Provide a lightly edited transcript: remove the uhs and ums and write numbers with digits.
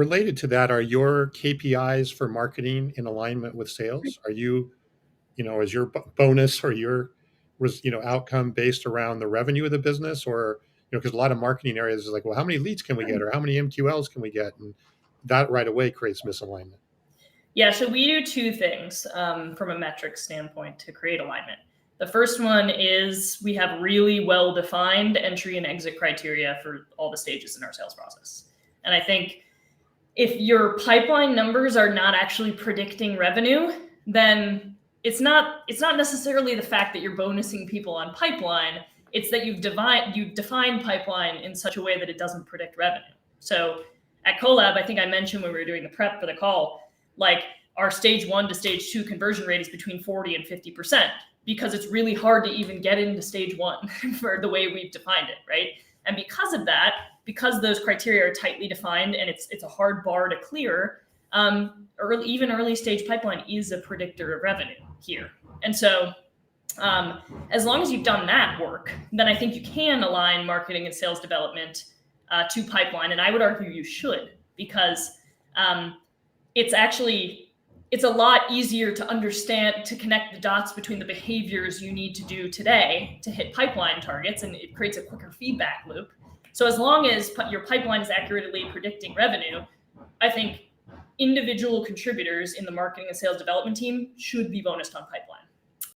Related to that, are your KPIs for marketing in alignment with sales? Are you, is your bonus or your outcome based around the revenue of the business, or because a lot of marketing areas is like, well, how many leads can we get, or how many MQLs can we get, and that right away creates misalignment. Yeah, so we do two things from a metrics standpoint to create alignment. The first one is we have really well-defined entry and exit criteria for all the stages in our sales process. And I think if your pipeline numbers are not actually predicting revenue, then it's not necessarily the fact that you're bonusing people on pipeline. It's that you've defined pipeline in such a way that it doesn't predict revenue. So at Colab, I think I mentioned when we were doing the prep for the call, like our stage 1 to stage 2 conversion rate is between 40 and 50%, because it's really hard to even get into stage 1 for the way we've defined it, right? And because of that, because those criteria are tightly defined and it's a hard bar to clear, even early stage pipeline is a predictor of revenue here. And so as long as you've done that work, then I think you can align marketing and sales development to pipeline. And I would argue you should, because it's a lot easier to understand, to connect the dots between the behaviors you need to do today to hit pipeline targets, and it creates a quicker feedback loop. So as long as your pipeline is accurately predicting revenue, I think individual contributors in the marketing and sales development team should be bonused on pipeline.